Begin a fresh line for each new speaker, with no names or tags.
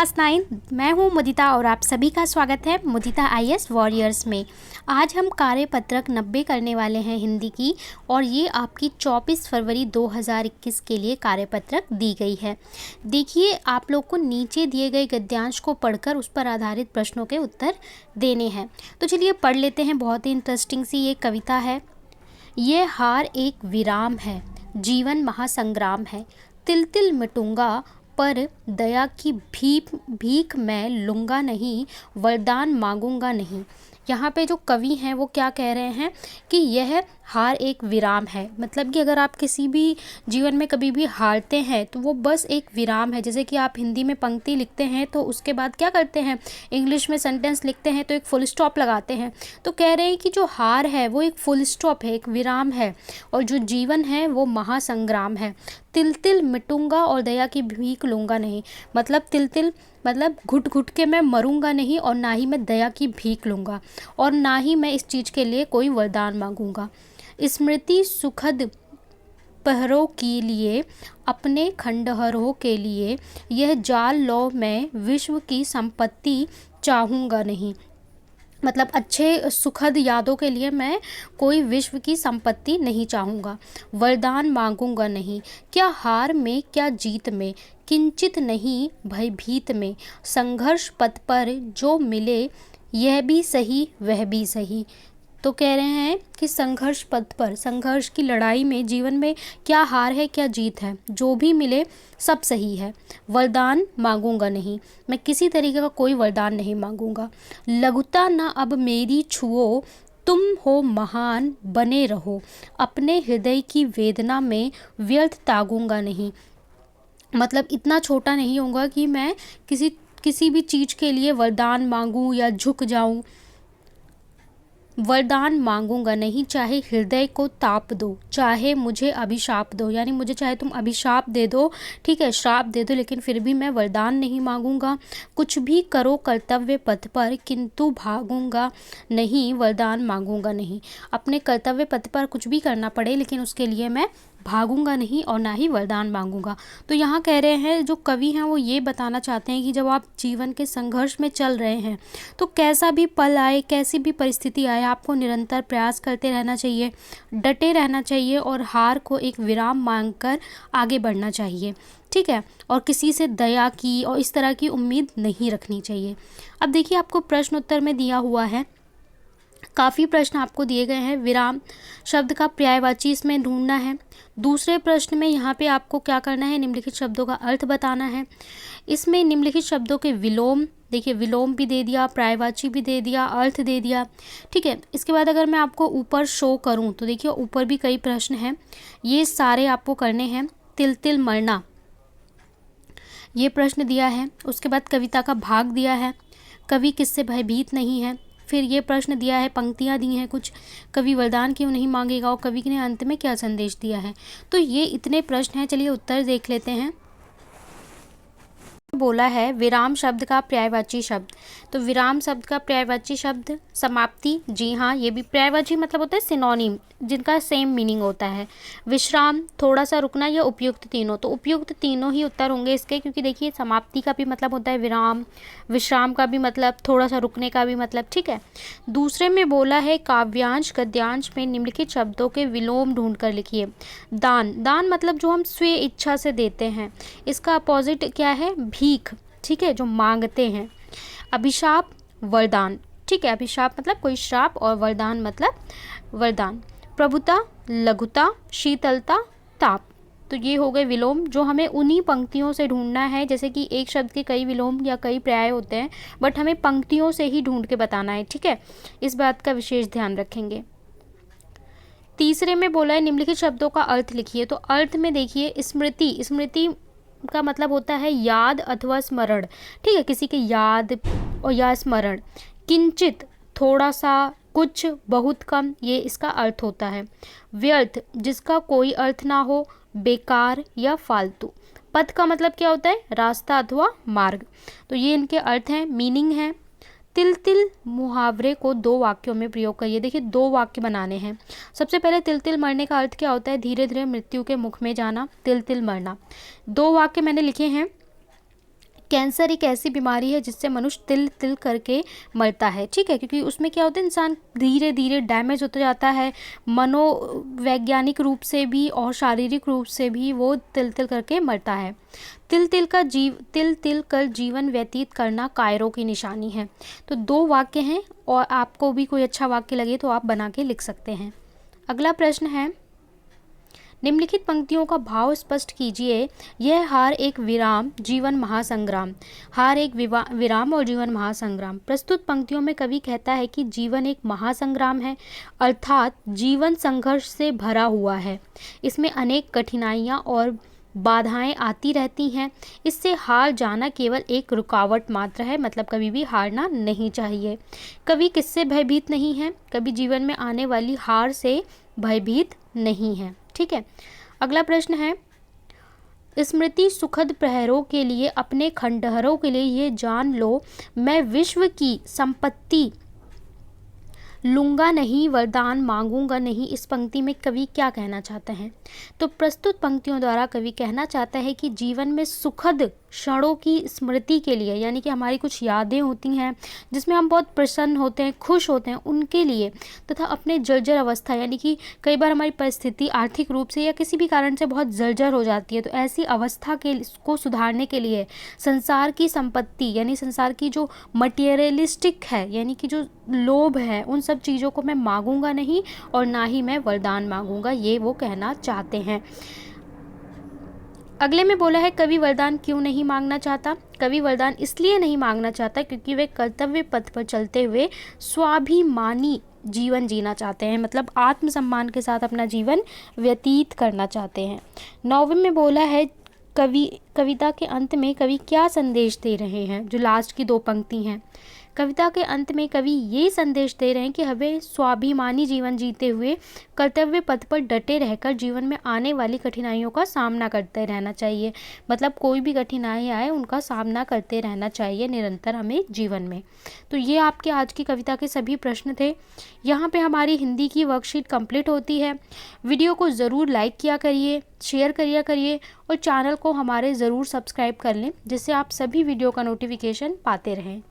Class 9। मैं हूं मुदिता और आप सभी का स्वागत है मुदिता आईएएस वॉरियर्स में। आज हम कार्यपत्रक 90 करने वाले हैं हिंदी की, और ये आपकी 24 फरवरी 2021 के लिए कार्यपत्रक दी गई है। देखिए, आप लोग को नीचे दिए गए गद्यांश को पढ़कर उस पर आधारित प्रश्नों के उत्तर देने हैं। तो चलिए पढ़ लेते हैं। बहुत ही इंटरेस्टिंग सी ये कविता है। ये हार एक विराम है, जीवन महासंग्राम है। तिल तिल मिटूंगा पर दया की भीख मैं लूँगा नहीं, वरदान मांगूंगा नहीं। यहाँ पे जो कवि हैं वो क्या कह रहे हैं कि यह हार एक विराम है। मतलब कि अगर आप किसी भी जीवन में कभी भी हारते हैं तो वो बस एक विराम है। जैसे कि आप हिंदी में पंक्ति लिखते हैं तो उसके बाद क्या करते हैं, इंग्लिश में सेंटेंस लिखते हैं तो एक फुल स्टॉप लगाते हैं। तो कह रहे हैं कि जो हार है वो एक फुल स्टॉप है, एक विराम है, और जो जीवन है वो महासंग्राम है। तिल तिल मिटूंगा और दया की भीख लूँगा नहीं। मतलब तिल तिल मतलब घुट घुट के मैं मरूंगा नहीं, और ना ही मैं दया की भीख लूँगा, और ना ही मैं इस चीज़ के लिए कोई वरदान मांगूंगा। स्मृति सुखद पहरों के लिए, अपने खंडहरों के लिए, यह जाल लो मैं विश्व की संपत्ति चाहूँगा नहीं। मतलब अच्छे सुखद यादों के लिए मैं कोई विश्व की संपत्ति नहीं चाहूँगा। वरदान मांगूंगा नहीं। क्या हार में क्या जीत में, किंचित नहीं भयभीत में। संघर्ष पथ पर जो मिले, यह भी सही वह भी सही। तो कह रहे हैं कि संघर्ष पथ पर, संघर्ष की लड़ाई में, जीवन में क्या हार है क्या जीत है, जो भी मिले सब सही है। वरदान मांगूंगा नहीं, मैं किसी तरीके का कोई वरदान नहीं मांगूंगा। लघुता न अब मेरी छुओ, तुम हो महान बने रहो। अपने हृदय की वेदना में व्यर्थ तागूंगा नहीं। मतलब इतना छोटा नहीं होऊंगा कि मैं किसी भी चीज़ के लिए वरदान मांगूं या झुक जाऊं। वरदान मांगूंगा नहीं, चाहे हृदय को ताप दो, चाहे मुझे अभिशाप दो। यानी मुझे चाहे तुम अभिशाप दे दो, ठीक है, श्राप दे दो, लेकिन फिर भी मैं वरदान नहीं मांगूंगा। कुछ भी करो कर्तव्य पथ पर, किंतु भागूंगा नहीं, वरदान मांगूंगा नहीं। अपने कर्तव्य पथ पर कुछ भी करना पड़े, लेकिन उसके लिए मैं भागूंगा नहीं और ना ही वरदान मांगूंगा। तो यहाँ कह रहे हैं, जो कवि हैं वो ये बताना चाहते हैं कि जब आप जीवन के संघर्ष में चल रहे हैं तो कैसा भी पल आए, कैसी भी परिस्थिति आए, आपको निरंतर प्रयास करते रहना चाहिए, डटे रहना चाहिए, और हार को एक विराम मांगकर आगे बढ़ना चाहिए, ठीक है। और किसी से दया की और इस तरह की उम्मीद नहीं रखनी चाहिए। अब देखिए, आपको प्रश्न उत्तर में दिया हुआ है, काफ़ी प्रश्न आपको दिए गए हैं। विराम शब्द का पर्यायवाची इसमें ढूंढना है। दूसरे प्रश्न में यहाँ पे आपको क्या करना है, निम्नलिखित शब्दों का अर्थ बताना है। इसमें निम्नलिखित शब्दों के विलोम, देखिए विलोम भी दे दिया, पर्यायवाची भी दे दिया, अर्थ दे दिया, ठीक है। इसके बाद अगर मैं आपको ऊपर शो करूँ तो देखिए ऊपर भी कई प्रश्न हैं, ये सारे आपको करने हैं। तिल तिल मरना, ये प्रश्न दिया है। उसके बाद कविता का भाग दिया है, कवि किससे भयभीत नहीं है। फिर ये प्रश्न दिया है, पंक्तियाँ दी हैं कुछ, कवि वरदान क्यों नहीं मांगेगा, और कवि ने अंत में क्या संदेश दिया है। तो ये इतने प्रश्न हैं। चलिए उत्तर देख लेते हैं। बोला है विराम शब्द का पर्यायवाची शब्द, तो विराम शब्द का पर्यायवाची शब्द समाप्ति। जी हाँ, ये भी पर्यायवाची मतलब होता है सिनोनिम, जिनका सेम मीनिंग होता है। विश्राम, थोड़ा सा रुकना, या उपयुक्त तीनों, तो उपयुक्त तीनों ही उत्तर होंगे इसके, क्योंकि देखिए समाप्ति का भी मतलब होता है विराम, विश्राम का भी मतलब थोड़ा सा रुकने का भी मतलब, ठीक है। दूसरे में बोला है काव्यांश गद्यांश में निम्नलिखित शब्दों के विलोम ढूंढ कर लिखिए। दान, दान मतलब जो हम स्वे इच्छा से देते हैं, इसका अपोजिट क्या है, भीख, ठीक है, जो मांगते हैं। अभिशाप, वरदान, ठीक है, अभिशाप मतलब कोई श्राप, और वरदान मतलब वरदान। प्रभुता, लघुता, शीतलता, ताप, तो ये हो गए विलोम, जो हमें उन्हीं पंक्तियों से ढूंढना है। जैसे कि एक शब्द के कई विलोम या कई पर्याय होते हैं, बट हमें पंक्तियों से ही ढूंढ के बताना है, ठीक है, इस बात का विशेष ध्यान रखेंगे। तीसरे में बोला है निम्नलिखित शब्दों का अर्थ लिखिए, तो अर्थ में देखिए स्मृति, स्मृति का मतलब होता है याद अथवा स्मरण, ठीक है, किसी के याद और या स्मरण। किंचित, थोड़ा सा, कुछ, बहुत कम, ये इसका अर्थ होता है। व्यर्थ, जिसका कोई अर्थ ना हो, बेकार या फालतू। पथ का मतलब क्या होता है, रास्ता अथवा मार्ग। तो ये इनके अर्थ हैं, मीनिंग है। तिल तिल मुहावरे को 2 वाक्यों में प्रयोग करिए। देखिए 2 वाक्य बनाने हैं। सबसे पहले तिल तिल मरने का अर्थ क्या होता है, धीरे धीरे मृत्यु के मुख में जाना, तिल तिल मरना। 2 वाक्य मैंने लिखे हैं। कैंसर एक ऐसी बीमारी है जिससे मनुष्य तिल तिल करके मरता है, ठीक है, क्योंकि उसमें क्या होता है, इंसान धीरे धीरे डैमेज होता जाता है, मनोवैज्ञानिक रूप से भी और शारीरिक रूप से भी वो तिल तिल करके मरता है। तिल तिल कर जीवन व्यतीत करना कायरों की निशानी है। तो 2 वाक्य हैं और आपको भी कोई अच्छा वाक्य लगे तो आप बना के लिख सकते हैं। अगला प्रश्न है, निम्नलिखित पंक्तियों का भाव स्पष्ट कीजिए। यह हार एक विराम जीवन महासंग्राम। हार एक विराम और जीवन महासंग्राम। प्रस्तुत पंक्तियों में कवि कहता है कि जीवन एक महासंग्राम है, अर्थात जीवन संघर्ष से भरा हुआ है। इसमें अनेक कठिनाइयाँ और बाधाएं आती रहती हैं। इससे हार जाना केवल एक रुकावट मात्र है, मतलब कभी भी हारना नहीं चाहिए। कवि किससे भयभीत नहीं है? कवि जीवन में आने वाली हार से भयभीत नहीं है, ठीक है। अगला प्रश्न है, स्मृति सुखद प्रहरों के लिए, अपने खंडहरों के लिए ये जान लो, मैं विश्व की संपत्ति लूँगा नहीं, वरदान मांगूंगा नहीं। इस पंक्ति में कवि क्या कहना चाहते हैं? तो प्रस्तुत पंक्तियों द्वारा कवि कहना चाहता है कि जीवन में सुखद क्षणों की स्मृति के लिए, यानी कि हमारी कुछ यादें होती हैं जिसमें हम बहुत प्रसन्न होते हैं, खुश होते हैं, उनके लिए, तथा अपने जर्जर अवस्था, यानी कि कई बार हमारी परिस्थिति आर्थिक रूप से या किसी भी कारण से बहुत जर्जर हो जाती है, तो ऐसी अवस्था को सुधारने के लिए संसार की संपत्ति, यानी संसार की जो मटेरियलिस्टिक है, यानी कि जो लोभ है, उन सब चीज़ों को मैं मांगूंगा नहीं और ना ही मैं वरदान मांगूंगा, ये वो कहना चाहते हैं। अगले में बोला है, कवि वरदान क्यों नहीं मांगना चाहता? कवि वरदान इसलिए नहीं मांगना चाहता क्योंकि वे कर्तव्य पथ पर चलते हुए स्वाभिमानी जीवन जीना चाहते हैं, मतलब आत्मसम्मान के साथ अपना जीवन व्यतीत करना चाहते हैं। 9वें में बोला है, कविता के अंत में कवि क्या संदेश दे रहे हैं? जो लास्ट की 2 पंक्ति हैं, कविता के अंत में कवि ये संदेश दे रहे हैं कि हमें स्वाभिमानी जीवन जीते हुए कर्तव्य पथ पर डटे रहकर जीवन में आने वाली कठिनाइयों का सामना करते रहना चाहिए। मतलब कोई भी कठिनाई आए उनका सामना करते रहना चाहिए निरंतर हमें जीवन में। तो ये आपके आज की कविता के सभी प्रश्न थे। यहाँ पे हमारी हिंदी की वर्कशीट कंप्लीट होती है। वीडियो को ज़रूर लाइक किया करिए, शेयर करिए और चैनल को हमारे ज़रूर सब्सक्राइब कर लें, जिससे आप सभी वीडियो का नोटिफिकेशन पाते रहें।